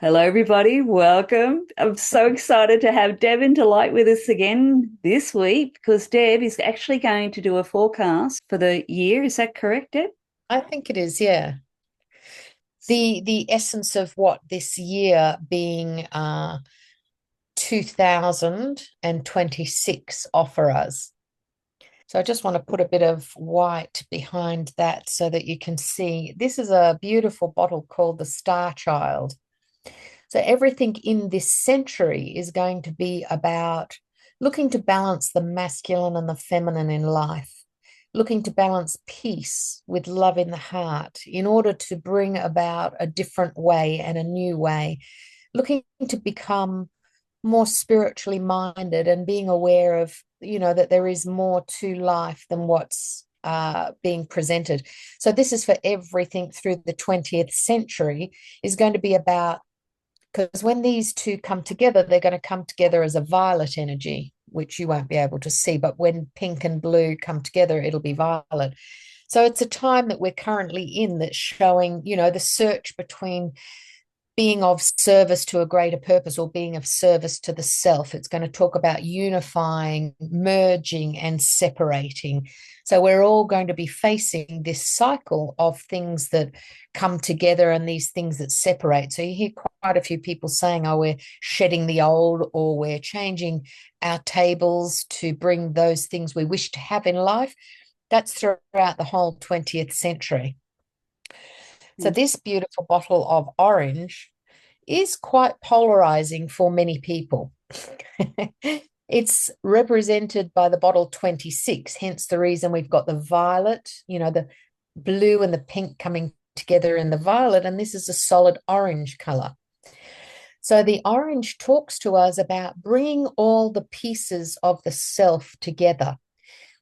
Hello, everybody. Welcome. I'm so excited to have Deb Indelight with us again this week because Deb is actually going to do a forecast for the year. Is that correct, Deb? I think it is, yeah. The essence of what this year being 2026 offer us. So I just want to put a bit of white behind that so that you can see. This is a beautiful bottle called the Star Child. So everything in this century is going to be about looking to balance the masculine and the feminine in life, looking to balance peace with love in the heart in order to bring about a different way and a new way, looking to become more spiritually minded and being aware of, that there is more to life than what's being presented. So this is for everything through the 20th century is going to be about, because when these two come together, they're going to come together as a violet energy, which you won't be able to see. But when pink and blue come together, it'll be violet. So it's a time that we're currently in that's showing, the search between being of service to a greater purpose or being of service to the self. It's going to talk about unifying, merging, and separating. So we're all going to be facing this cycle of things that come together and these things that separate. So you hear quite a few people saying, oh, we're shedding the old or we're changing our tables to bring those things we wish to have in life. That's throughout the whole 20th century. So this beautiful bottle of orange is quite polarizing for many people. It's represented by the bottle 26, hence the reason we've got the violet, the blue and the pink coming together in the violet, and this is a solid orange color. So the orange talks to us about bringing all the pieces of the self together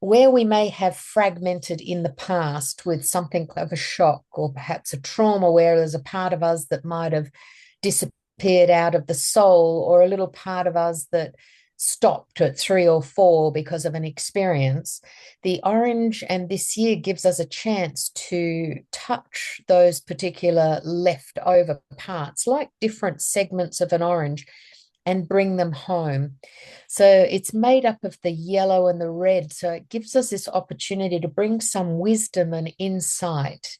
where we may have fragmented in the past with something of a shock or perhaps a trauma where there's a part of us that might have disappeared out of the soul or a little part of us that stopped at 3 or 4 because of an experience. The orange and this year gives us a chance to touch those particular leftover parts like different segments of an orange and bring them home. So it's made up of the yellow and the red. So it gives us this opportunity to bring some wisdom and insight,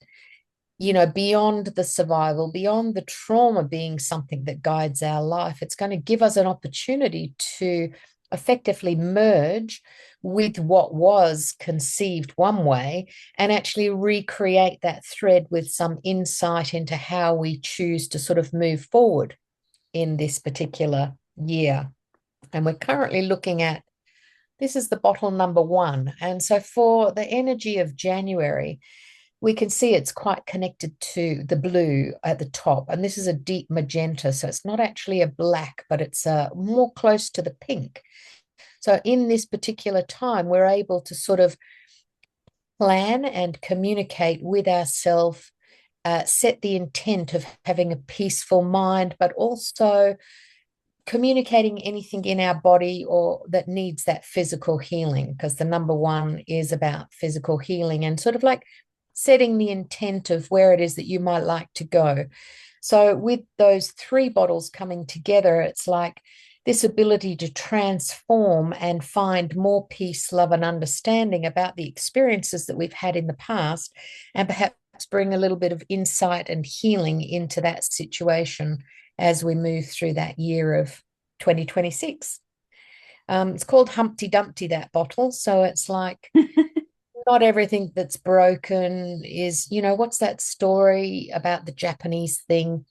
beyond the survival, beyond the trauma being something that guides our life. It's going to give us an opportunity to effectively merge with what was conceived one way and actually recreate that thread with some insight into how we choose to sort of move forward in this particular year. And we're currently looking at this is the bottle number 1. And so for the energy of January, we can see it's quite connected to the blue at the top. And this is a deep magenta. So it's not actually a black, but it's more close to the pink. So in this particular time, we're able to sort of plan and communicate with ourselves, set the intent of having a peaceful mind, but also communicating anything in our body or that needs that physical healing, because the number 1 is about physical healing and sort of like setting the intent of where it is that you might like to go. So with those 3 bottles coming together, it's like this ability to transform and find more peace, love, and understanding about the experiences that we've had in the past, and perhaps bring a little bit of insight and healing into that situation as we move through that year of 2026. It's called Humpty Dumpty, that bottle. So it's like not everything that's broken is, what's that story about the Japanese thing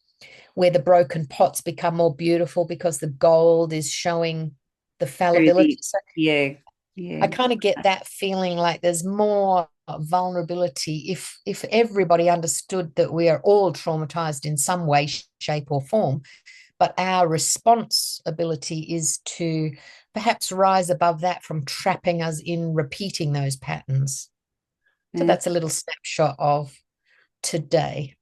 where the broken pots become more beautiful because the gold is showing the fallibility. So Yeah, I yeah. kind of get that feeling like there's more vulnerability if everybody understood that we are all traumatized in some way, shape, or form, but our responsibility is to perhaps rise above that from trapping us in repeating those patterns. So Yeah. that's a little snapshot of today.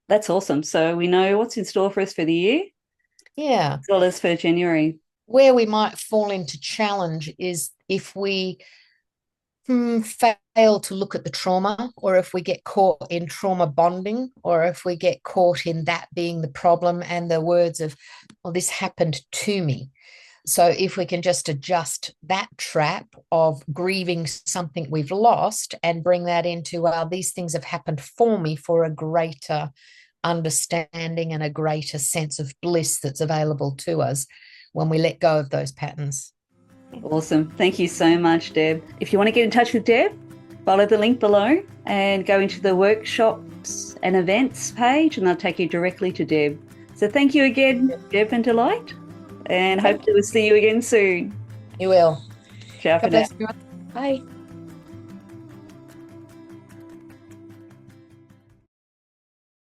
That's awesome. So we know what's in store for us for the year, Yeah. as well as for January. Where we might fall into challenge is if we fail to look at the trauma, or if we get caught in trauma bonding, or if we get caught in that being the problem and the words of, well, this happened to me. So if we can just adjust that trap of grieving something we've lost and bring that into, well, these things have happened for me for a greater understanding and a greater sense of bliss that's available to us when we let go of those patterns. Awesome. Thank you so much, Deb. If you want to get in touch with Deb, follow the link below and go into the workshops and events page, and they'll take you directly to Deb. So thank you again, Deb Indelight, and hope to see you again soon. You will. Ciao for now. Bye.